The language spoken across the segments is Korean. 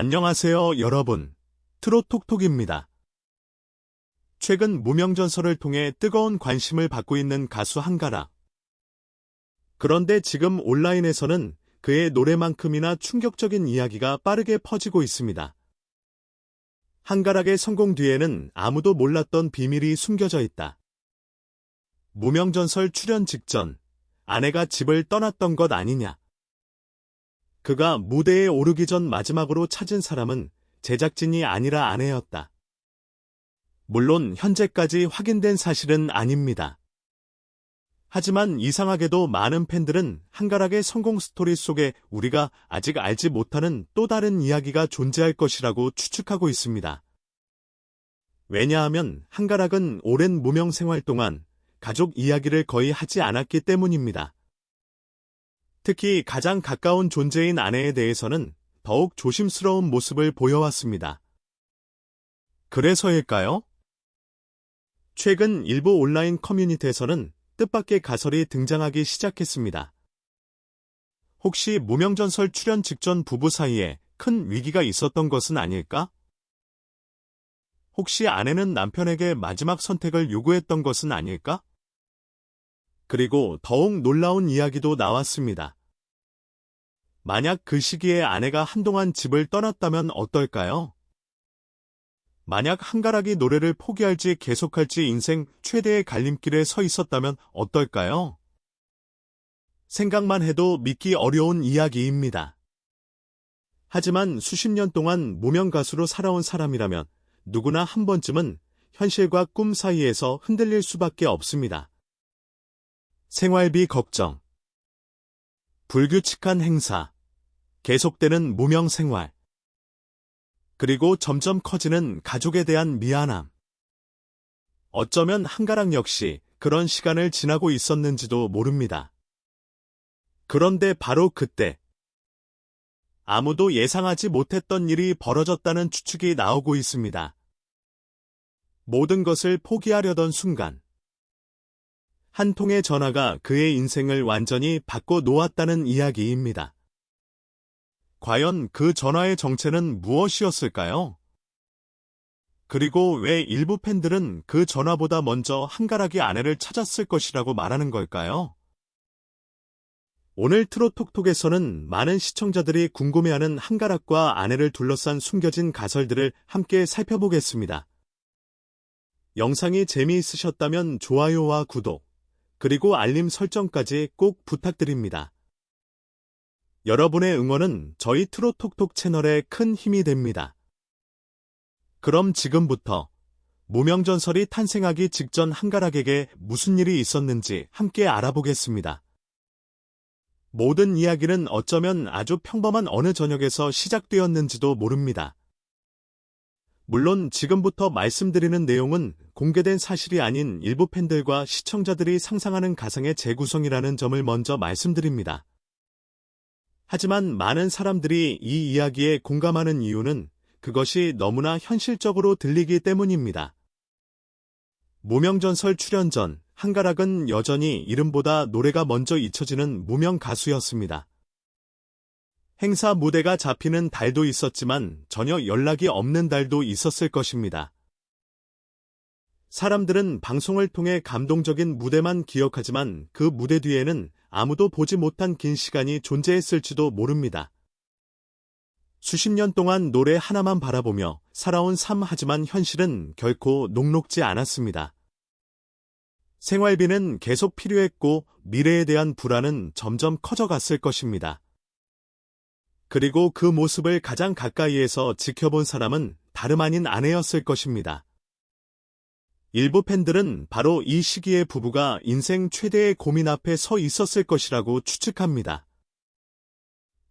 안녕하세요, 여러분. 트롯톡톡입니다. 최근 무명전설을 통해 뜨거운 관심을 받고 있는 가수 한가락. 그런데 지금 온라인에서는 그의 노래만큼이나 충격적인 이야기가 빠르게 퍼지고 있습니다. 한가락의 성공 뒤에는 아무도 몰랐던 비밀이 숨겨져 있다. 무명전설 출연 직전, 아내가 집을 떠났던 것 아니냐. 그가 무대에 오르기 전 마지막으로 찾은 사람은 제작진이 아니라 아내였다. 물론 현재까지 확인된 사실은 아닙니다. 하지만 이상하게도 많은 팬들은 한가락의 성공 스토리 속에 우리가 아직 알지 못하는 또 다른 이야기가 존재할 것이라고 추측하고 있습니다. 왜냐하면 한가락은 오랜 무명 생활 동안 가족 이야기를 거의 하지 않았기 때문입니다. 특히 가장 가까운 존재인 아내에 대해서는 더욱 조심스러운 모습을 보여왔습니다. 그래서일까요? 최근 일부 온라인 커뮤니티에서는 뜻밖의 가설이 등장하기 시작했습니다. 혹시 무명전설 출연 직전 부부 사이에 큰 위기가 있었던 것은 아닐까? 혹시 아내는 남편에게 마지막 선택을 요구했던 것은 아닐까? 그리고 더욱 놀라운 이야기도 나왔습니다. 만약 그 시기에 아내가 한동안 집을 떠났다면 어떨까요? 만약 한가락이 노래를 포기할지 계속할지 인생 최대의 갈림길에 서 있었다면 어떨까요? 생각만 해도 믿기 어려운 이야기입니다. 하지만 수십 년 동안 무명 가수로 살아온 사람이라면 누구나 한 번쯤은 현실과 꿈 사이에서 흔들릴 수밖에 없습니다. 생활비 걱정, 불규칙한 행사, 계속되는 무명 생활, 그리고 점점 커지는 가족에 대한 미안함. 어쩌면 한가락 역시 그런 시간을 지나고 있었는지도 모릅니다. 그런데 바로 그때 아무도 예상하지 못했던 일이 벌어졌다는 추측이 나오고 있습니다. 모든 것을 포기하려던 순간 한 통의 전화가 그의 인생을 완전히 바꿔 놓았다는 이야기입니다. 과연 그 전화의 정체는 무엇이었을까요? 그리고 왜 일부 팬들은 그 전화보다 먼저 한가락이 아내를 찾았을 것이라고 말하는 걸까요? 오늘 트롯톡톡에서는 많은 시청자들이 궁금해하는 한가락과 아내를 둘러싼 숨겨진 가설들을 함께 살펴보겠습니다. 영상이 재미있으셨다면 좋아요와 구독, 그리고 알림 설정까지 꼭 부탁드립니다. 여러분의 응원은 저희 트롯톡톡 채널에 큰 힘이 됩니다. 그럼 지금부터 무명전설이 탄생하기 직전 한가락에게 무슨 일이 있었는지 함께 알아보겠습니다. 모든 이야기는 어쩌면 아주 평범한 어느 저녁에서 시작되었는지도 모릅니다. 물론 지금부터 말씀드리는 내용은 공개된 사실이 아닌 일부 팬들과 시청자들이 상상하는 가상의 재구성이라는 점을 먼저 말씀드립니다. 하지만 많은 사람들이 이 이야기에 공감하는 이유는 그것이 너무나 현실적으로 들리기 때문입니다. 무명전설 출연 전 한가락은 여전히 이름보다 노래가 먼저 잊혀지는 무명 가수였습니다. 행사 무대가 잡히는 달도 있었지만 전혀 연락이 없는 달도 있었을 것입니다. 사람들은 방송을 통해 감동적인 무대만 기억하지만 그 무대 뒤에는 아무도 보지 못한 긴 시간이 존재했을지도 모릅니다. 수십 년 동안 노래 하나만 바라보며 살아온 삶 하지만 현실은 결코 녹록지 않았습니다. 생활비는 계속 필요했고 미래에 대한 불안은 점점 커져갔을 것입니다. 그리고 그 모습을 가장 가까이에서 지켜본 사람은 다름 아닌 아내였을 것입니다. 일부 팬들은 바로 이 시기에 부부가 인생 최대의 고민 앞에 서 있었을 것이라고 추측합니다.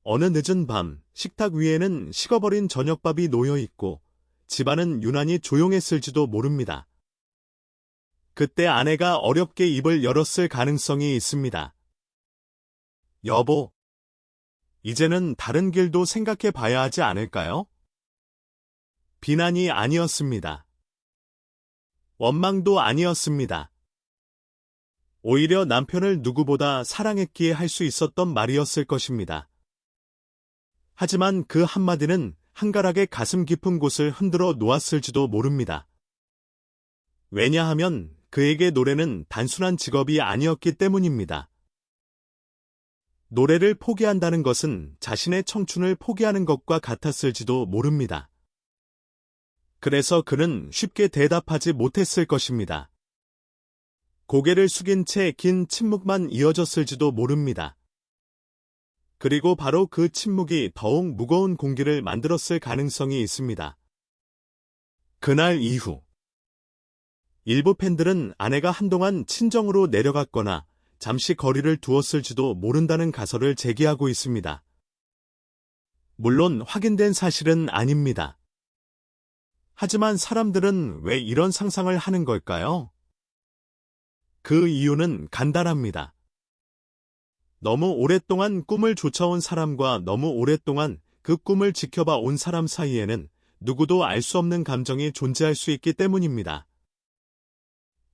어느 늦은 밤, 식탁 위에는 식어버린 저녁밥이 놓여 있고 집안은 유난히 조용했을지도 모릅니다. 그때 아내가 어렵게 입을 열었을 가능성이 있습니다. 여보, 이제는 다른 길도 생각해 봐야 하지 않을까요? 비난이 아니었습니다. 원망도 아니었습니다. 오히려 남편을 누구보다 사랑했기에 할 수 있었던 말이었을 것입니다. 하지만 그 한마디는 한가락의 가슴 깊은 곳을 흔들어 놓았을지도 모릅니다. 왜냐하면 그에게 노래는 단순한 직업이 아니었기 때문입니다. 노래를 포기한다는 것은 자신의 청춘을 포기하는 것과 같았을지도 모릅니다. 그래서 그는 쉽게 대답하지 못했을 것입니다. 고개를 숙인 채 긴 침묵만 이어졌을지도 모릅니다. 그리고 바로 그 침묵이 더욱 무거운 공기를 만들었을 가능성이 있습니다. 그날 이후 일부 팬들은 아내가 한동안 친정으로 내려갔거나 잠시 거리를 두었을지도 모른다는 가설을 제기하고 있습니다. 물론 확인된 사실은 아닙니다. 하지만 사람들은 왜 이런 상상을 하는 걸까요? 그 이유는 간단합니다. 너무 오랫동안 꿈을 쫓아온 사람과 너무 오랫동안 그 꿈을 지켜봐 온 사람 사이에는 누구도 알 수 없는 감정이 존재할 수 있기 때문입니다.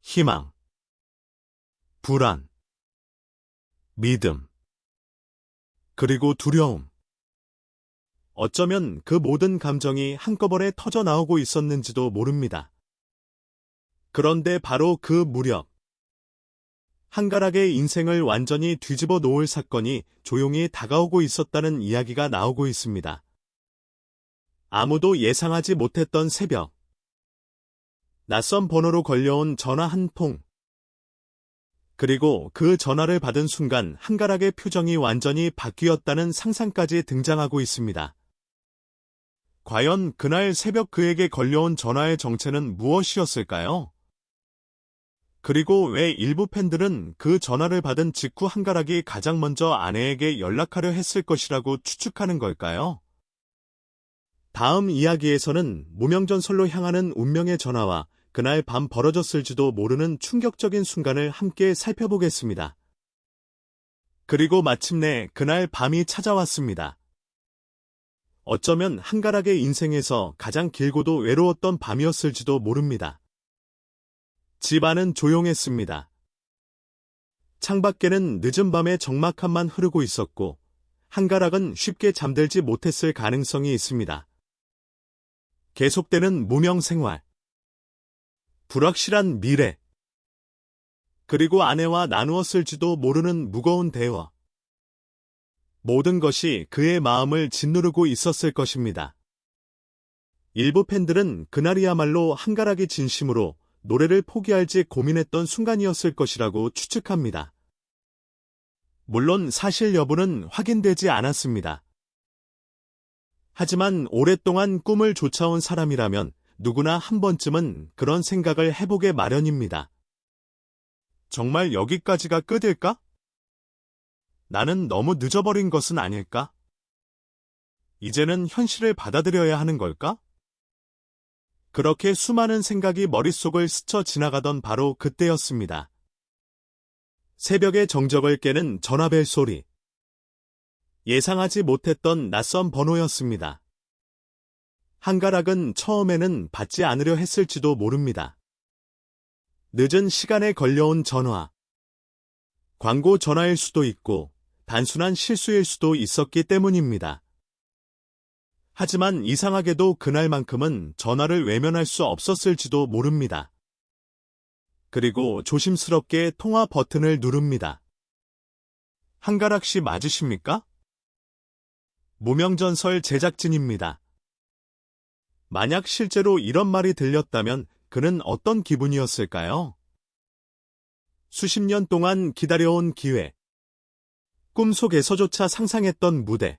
희망, 불안, 믿음, 그리고 두려움. 어쩌면 그 모든 감정이 한꺼번에 터져 나오고 있었는지도 모릅니다. 그런데 바로 그 무렵, 한가락의 인생을 완전히 뒤집어 놓을 사건이 조용히 다가오고 있었다는 이야기가 나오고 있습니다. 아무도 예상하지 못했던 새벽. 낯선 번호로 걸려온 전화 한 통. 그리고 그 전화를 받은 순간 한가락의 표정이 완전히 바뀌었다는 상상까지 등장하고 있습니다. 과연 그날 새벽 그에게 걸려온 전화의 정체는 무엇이었을까요? 그리고 왜 일부 팬들은 그 전화를 받은 직후 한가락이 가장 먼저 아내에게 연락하려 했을 것이라고 추측하는 걸까요? 다음 이야기에서는 무명전설로 향하는 운명의 전화와 그날 밤 벌어졌을지도 모르는 충격적인 순간을 함께 살펴보겠습니다. 그리고 마침내 그날 밤이 찾아왔습니다. 어쩌면 한가락의 인생에서 가장 길고도 외로웠던 밤이었을지도 모릅니다. 집안은 조용했습니다. 창밖에는 늦은 밤에 적막함만 흐르고 있었고 한가락은 쉽게 잠들지 못했을 가능성이 있습니다. 계속되는 무명 생활, 불확실한 미래, 그리고 아내와 나누었을지도 모르는 무거운 대화. 모든 것이 그의 마음을 짓누르고 있었을 것입니다. 일부 팬들은 그날이야말로 한가락이 진심으로 노래를 포기할지 고민했던 순간이었을 것이라고 추측합니다. 물론 사실 여부는 확인되지 않았습니다. 하지만 오랫동안 꿈을 쫓아온 사람이라면 누구나 한 번쯤은 그런 생각을 해보게 마련입니다. 정말 여기까지가 끝일까? 나는 너무 늦어버린 것은 아닐까? 이제는 현실을 받아들여야 하는 걸까? 그렇게 수많은 생각이 머릿속을 스쳐 지나가던 바로 그때였습니다. 새벽의 정적을 깨는 전화벨 소리. 예상하지 못했던 낯선 번호였습니다. 한가락은 처음에는 받지 않으려 했을지도 모릅니다. 늦은 시간에 걸려온 전화. 광고 전화일 수도 있고 단순한 실수일 수도 있었기 때문입니다. 하지만 이상하게도 그날만큼은 전화를 외면할 수 없었을지도 모릅니다. 그리고 조심스럽게 통화 버튼을 누릅니다. 한가락 씨 맞으십니까? 무명전설 제작진입니다. 만약 실제로 이런 말이 들렸다면 그는 어떤 기분이었을까요? 수십 년 동안 기다려온 기회. 꿈속에서조차 상상했던 무대.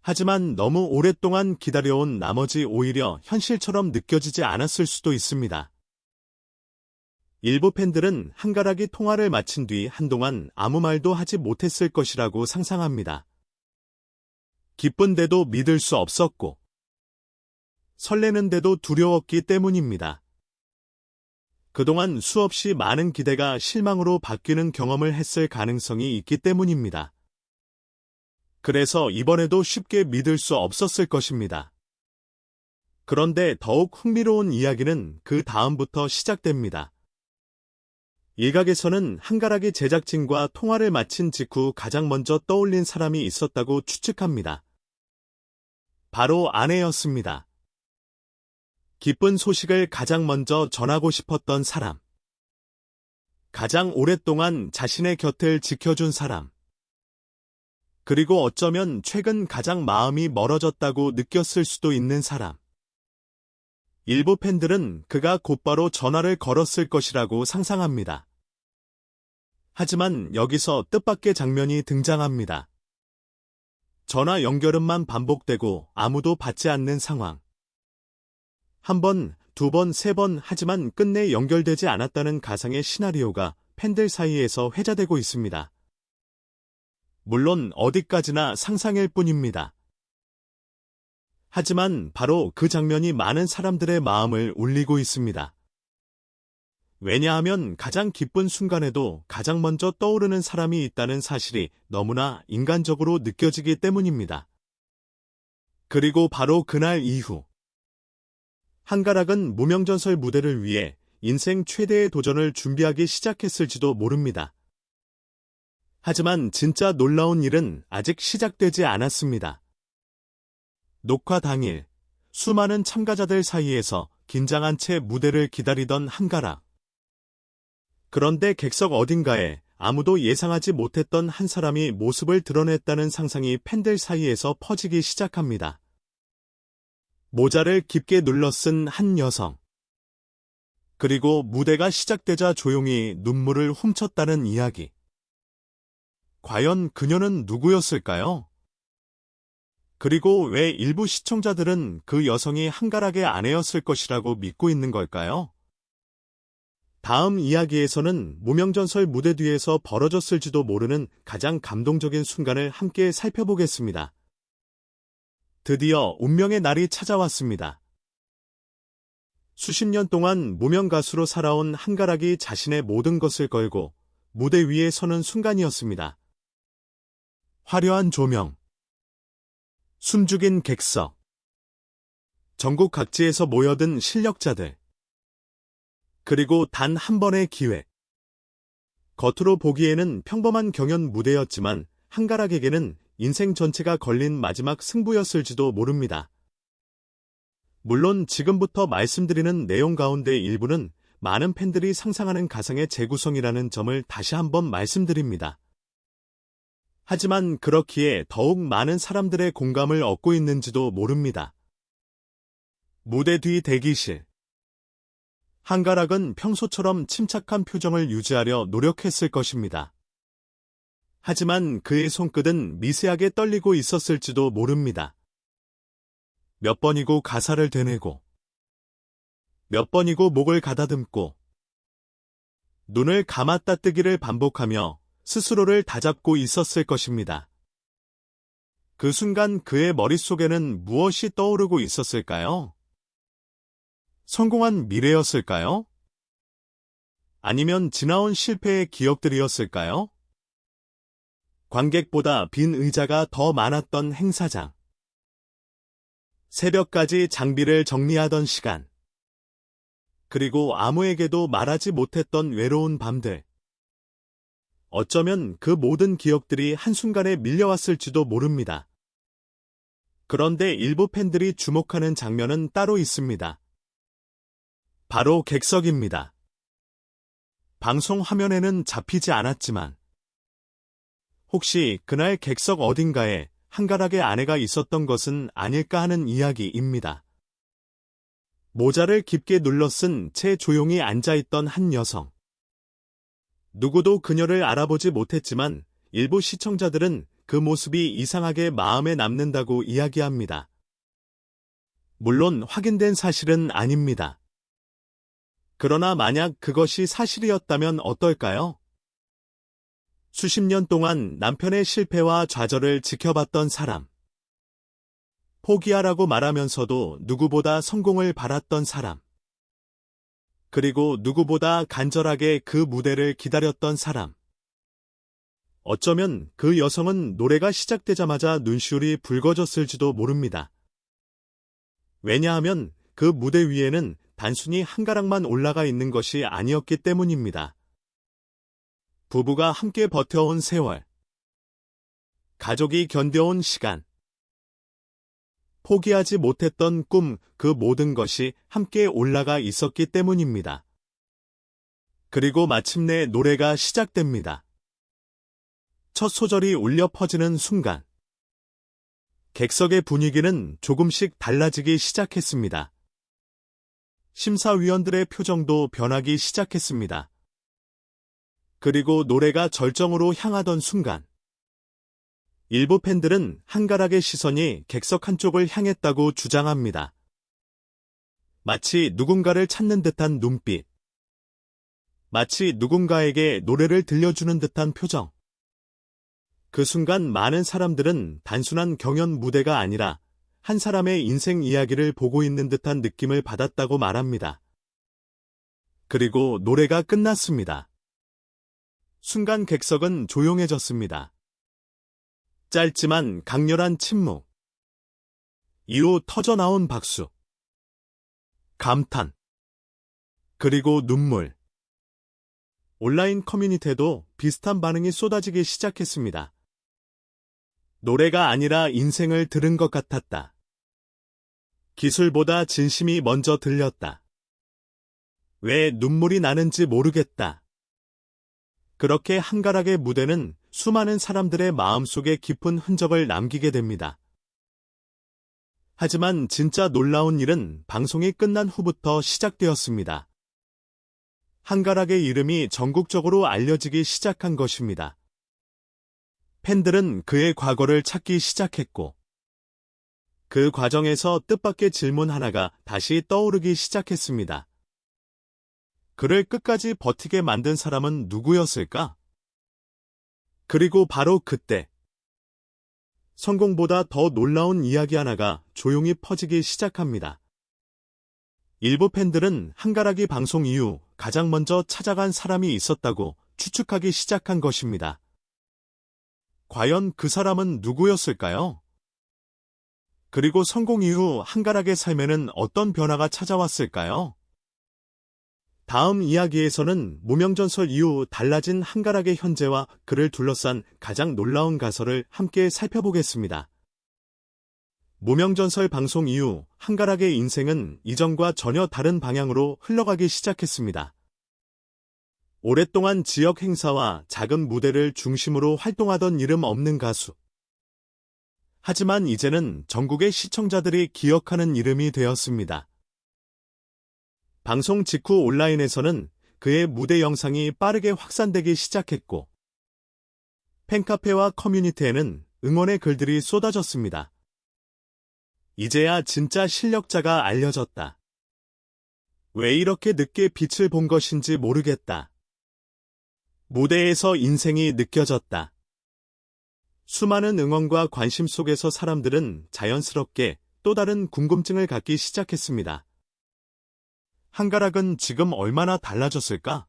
하지만 너무 오랫동안 기다려온 나머지 오히려 현실처럼 느껴지지 않았을 수도 있습니다. 일부 팬들은 한가락이 통화를 마친 뒤 한동안 아무 말도 하지 못했을 것이라고 상상합니다. 기쁜데도 믿을 수 없었고, 설레는데도 두려웠기 때문입니다. 그동안 수없이 많은 기대가 실망으로 바뀌는 경험을 했을 가능성이 있기 때문입니다. 그래서 이번에도 쉽게 믿을 수 없었을 것입니다. 그런데 더욱 흥미로운 이야기는 그 다음부터 시작됩니다. 일각에서는 한가락이 제작진과 통화를 마친 직후 가장 먼저 떠올린 사람이 있었다고 추측합니다. 바로 아내였습니다. 기쁜 소식을 가장 먼저 전하고 싶었던 사람. 가장 오랫동안 자신의 곁을 지켜준 사람. 그리고 어쩌면 최근 가장 마음이 멀어졌다고 느꼈을 수도 있는 사람. 일부 팬들은 그가 곧바로 전화를 걸었을 것이라고 상상합니다. 하지만 여기서 뜻밖의 장면이 등장합니다. 전화 연결음만 반복되고 아무도 받지 않는 상황. 한 번, 두 번, 세 번 하지만 끝내 연결되지 않았다는 가상의 시나리오가 팬들 사이에서 회자되고 있습니다. 물론 어디까지나 상상일 뿐입니다. 하지만 바로 그 장면이 많은 사람들의 마음을 울리고 있습니다. 왜냐하면 가장 기쁜 순간에도 가장 먼저 떠오르는 사람이 있다는 사실이 너무나 인간적으로 느껴지기 때문입니다. 그리고 바로 그날 이후 한가락은 무명전설 무대를 위해 인생 최대의 도전을 준비하기 시작했을지도 모릅니다. 하지만 진짜 놀라운 일은 아직 시작되지 않았습니다. 녹화 당일, 수많은 참가자들 사이에서 긴장한 채 무대를 기다리던 한가락. 그런데 객석 어딘가에 아무도 예상하지 못했던 한 사람이 모습을 드러냈다는 상상이 팬들 사이에서 퍼지기 시작합니다. 모자를 깊게 눌러 쓴 한 여성. 그리고 무대가 시작되자 조용히 눈물을 훔쳤다는 이야기. 과연 그녀는 누구였을까요? 그리고 왜 일부 시청자들은 그 여성이 한가락의 아내였을 것이라고 믿고 있는 걸까요? 다음 이야기에서는 무명전설 무대 뒤에서 벌어졌을지도 모르는 가장 감동적인 순간을 함께 살펴보겠습니다. 드디어 운명의 날이 찾아왔습니다. 수십 년 동안 무명 가수로 살아온 한가락이 자신의 모든 것을 걸고 무대 위에 서는 순간이었습니다. 화려한 조명, 숨죽인 객석, 전국 각지에서 모여든 실력자들, 그리고 단 한 번의 기회. 겉으로 보기에는 평범한 경연 무대였지만 한가락에게는 인생 전체가 걸린 마지막 승부였을지도 모릅니다. 물론 지금부터 말씀드리는 내용 가운데 일부는 많은 팬들이 상상하는 가상의 재구성이라는 점을 다시 한번 말씀드립니다. 하지만 그렇기에 더욱 많은 사람들의 공감을 얻고 있는지도 모릅니다. 무대 뒤 대기실. 한가락은 평소처럼 침착한 표정을 유지하려 노력했을 것입니다. 하지만 그의 손끝은 미세하게 떨리고 있었을지도 모릅니다. 몇 번이고 가사를 되뇌고, 몇 번이고 목을 가다듬고, 눈을 감았다 뜨기를 반복하며 스스로를 다잡고 있었을 것입니다. 그 순간 그의 머릿속에는 무엇이 떠오르고 있었을까요? 성공한 미래였을까요? 아니면 지나온 실패의 기억들이었을까요? 관객보다 빈 의자가 더 많았던 행사장. 새벽까지 장비를 정리하던 시간. 그리고 아무에게도 말하지 못했던 외로운 밤들. 어쩌면 그 모든 기억들이 한순간에 밀려왔을지도 모릅니다. 그런데 일부 팬들이 주목하는 장면은 따로 있습니다. 바로 객석입니다. 방송 화면에는 잡히지 않았지만 혹시 그날 객석 어딘가에 한가락의 아내가 있었던 것은 아닐까 하는 이야기입니다. 모자를 깊게 눌러 쓴 채 조용히 앉아있던 한 여성. 누구도 그녀를 알아보지 못했지만 일부 시청자들은 그 모습이 이상하게 마음에 남는다고 이야기합니다. 물론 확인된 사실은 아닙니다. 그러나 만약 그것이 사실이었다면 어떨까요? 수십 년 동안 남편의 실패와 좌절을 지켜봤던 사람. 포기하라고 말하면서도 누구보다 성공을 바랐던 사람. 그리고 누구보다 간절하게 그 무대를 기다렸던 사람. 어쩌면 그 여성은 노래가 시작되자마자 눈시울이 붉어졌을지도 모릅니다. 왜냐하면 그 무대 위에는 단순히 한가락만 올라가 있는 것이 아니었기 때문입니다. 부부가 함께 버텨온 세월. 가족이 견뎌온 시간. 포기하지 못했던 꿈, 그 모든 것이 함께 올라가 있었기 때문입니다. 그리고 마침내 노래가 시작됩니다. 첫 소절이 울려 퍼지는 순간, 객석의 분위기는 조금씩 달라지기 시작했습니다. 심사위원들의 표정도 변하기 시작했습니다. 그리고 노래가 절정으로 향하던 순간, 일부 팬들은 한가락의 시선이 객석 한쪽을 향했다고 주장합니다. 마치 누군가를 찾는 듯한 눈빛, 마치 누군가에게 노래를 들려주는 듯한 표정. 그 순간 많은 사람들은 단순한 경연 무대가 아니라 한 사람의 인생 이야기를 보고 있는 듯한 느낌을 받았다고 말합니다. 그리고 노래가 끝났습니다. 순간 객석은 조용해졌습니다. 짧지만 강렬한 침묵. 이후 터져나온 박수. 감탄. 그리고 눈물. 온라인 커뮤니티에도 비슷한 반응이 쏟아지기 시작했습니다. 노래가 아니라 인생을 들은 것 같았다. 기술보다 진심이 먼저 들렸다. 왜 눈물이 나는지 모르겠다. 그렇게 한가락의 무대는 수많은 사람들의 마음속에 깊은 흔적을 남기게 됩니다. 하지만 진짜 놀라운 일은 방송이 끝난 후부터 시작되었습니다. 한가락의 이름이 전국적으로 알려지기 시작한 것입니다. 팬들은 그의 과거를 찾기 시작했고, 그 과정에서 뜻밖의 질문 하나가 다시 떠오르기 시작했습니다. 그를 끝까지 버티게 만든 사람은 누구였을까? 그리고 바로 그때, 성공보다 더 놀라운 이야기 하나가 조용히 퍼지기 시작합니다. 일부 팬들은 한가락이 방송 이후 가장 먼저 찾아간 사람이 있었다고 추측하기 시작한 것입니다. 과연 그 사람은 누구였을까요? 그리고 성공 이후 한가락의 삶에는 어떤 변화가 찾아왔을까요? 다음 이야기에서는 무명전설 이후 달라진 한가락의 현재와 그를 둘러싼 가장 놀라운 가설을 함께 살펴보겠습니다. 무명전설 방송 이후 한가락의 인생은 이전과 전혀 다른 방향으로 흘러가기 시작했습니다. 오랫동안 지역 행사와 작은 무대를 중심으로 활동하던 이름 없는 가수. 하지만 이제는 전국의 시청자들이 기억하는 이름이 되었습니다. 방송 직후 온라인에서는 그의 무대 영상이 빠르게 확산되기 시작했고, 팬카페와 커뮤니티에는 응원의 글들이 쏟아졌습니다. 이제야 진짜 실력자가 알려졌다. 왜 이렇게 늦게 빛을 본 것인지 모르겠다. 무대에서 인생이 느껴졌다. 수많은 응원과 관심 속에서 사람들은 자연스럽게 또 다른 궁금증을 갖기 시작했습니다. 한가락은 지금 얼마나 달라졌을까?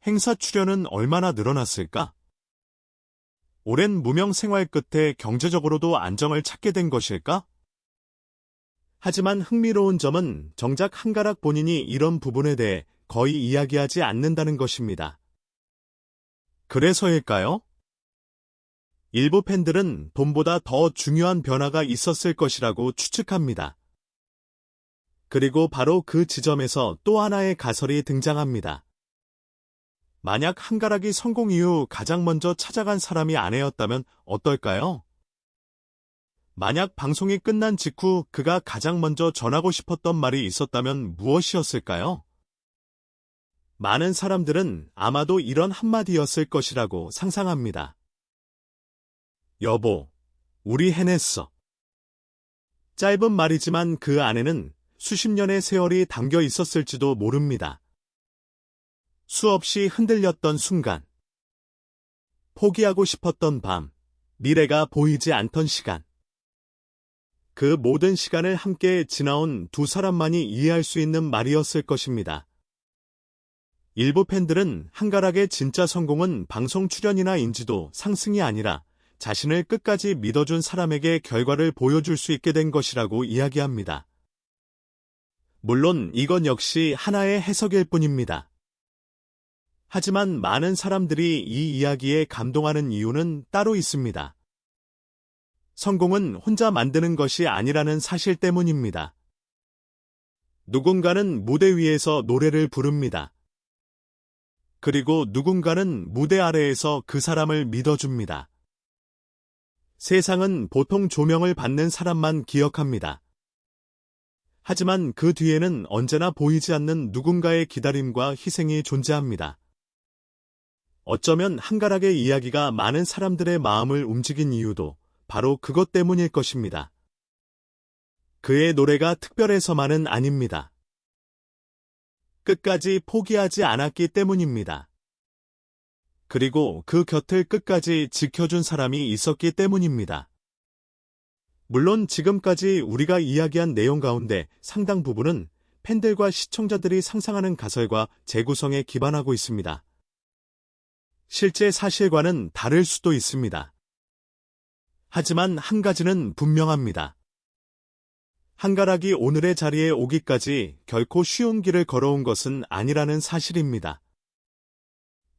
행사 출연은 얼마나 늘어났을까? 오랜 무명 생활 끝에 경제적으로도 안정을 찾게 된 것일까? 하지만 흥미로운 점은 정작 한가락 본인이 이런 부분에 대해 거의 이야기하지 않는다는 것입니다. 그래서일까요? 일부 팬들은 돈보다 더 중요한 변화가 있었을 것이라고 추측합니다. 그리고 바로 그 지점에서 또 하나의 가설이 등장합니다. 만약 한가락이 성공 이후 가장 먼저 찾아간 사람이 아내였다면 어떨까요? 만약 방송이 끝난 직후 그가 가장 먼저 전하고 싶었던 말이 있었다면 무엇이었을까요? 많은 사람들은 아마도 이런 한마디였을 것이라고 상상합니다. 여보, 우리 해냈어. 짧은 말이지만 그 안에는 수십 년의 세월이 담겨 있었을지도 모릅니다. 수없이 흔들렸던 순간, 포기하고 싶었던 밤, 미래가 보이지 않던 시간. 그 모든 시간을 함께 지나온 두 사람만이 이해할 수 있는 말이었을 것입니다. 일부 팬들은 한가락의 진짜 성공은 방송 출연이나 인지도 상승이 아니라 자신을 끝까지 믿어준 사람에게 결과를 보여줄 수 있게 된 것이라고 이야기합니다. 물론 이건 역시 하나의 해석일 뿐입니다. 하지만 많은 사람들이 이 이야기에 감동하는 이유는 따로 있습니다. 성공은 혼자 만드는 것이 아니라는 사실 때문입니다. 누군가는 무대 위에서 노래를 부릅니다. 그리고 누군가는 무대 아래에서 그 사람을 믿어줍니다. 세상은 보통 조명을 받는 사람만 기억합니다. 하지만 그 뒤에는 언제나 보이지 않는 누군가의 기다림과 희생이 존재합니다. 어쩌면 한가락의 이야기가 많은 사람들의 마음을 움직인 이유도 바로 그것 때문일 것입니다. 그의 노래가 특별해서만은 아닙니다. 끝까지 포기하지 않았기 때문입니다. 그리고 그 곁을 끝까지 지켜준 사람이 있었기 때문입니다. 물론 지금까지 우리가 이야기한 내용 가운데 상당 부분은 팬들과 시청자들이 상상하는 가설과 재구성에 기반하고 있습니다. 실제 사실과는 다를 수도 있습니다. 하지만 한 가지는 분명합니다. 한가락이 오늘의 자리에 오기까지 결코 쉬운 길을 걸어온 것은 아니라는 사실입니다.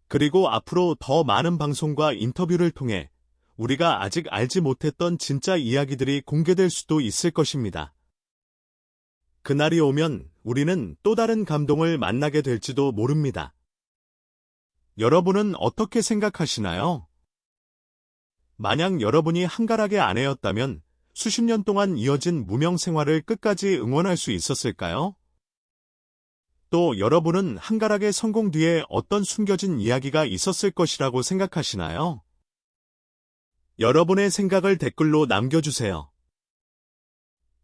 그리고 앞으로 더 많은 방송과 인터뷰를 통해 우리가 아직 알지 못했던 진짜 이야기들이 공개될 수도 있을 것입니다. 그날이 오면 우리는 또 다른 감동을 만나게 될지도 모릅니다. 여러분은 어떻게 생각하시나요? 만약 여러분이 한가락의 아내였다면 수십 년 동안 이어진 무명 생활을 끝까지 응원할 수 있었을까요? 또 여러분은 한가락의 성공 뒤에 어떤 숨겨진 이야기가 있었을 것이라고 생각하시나요? 여러분의 생각을 댓글로 남겨주세요.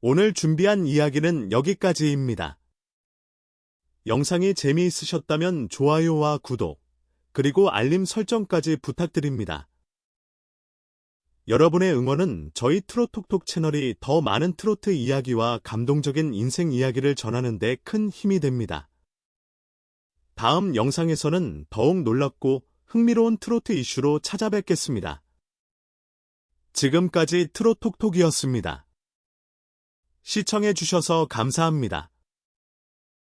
오늘 준비한 이야기는 여기까지입니다. 영상이 재미있으셨다면 좋아요와 구독, 그리고 알림 설정까지 부탁드립니다. 여러분의 응원은 저희 트롯톡톡 채널이 더 많은 트로트 이야기와 감동적인 인생 이야기를 전하는 데 큰 힘이 됩니다. 다음 영상에서는 더욱 놀랍고 흥미로운 트로트 이슈로 찾아뵙겠습니다. 지금까지 트롯톡톡이었습니다. 시청해주셔서 감사합니다.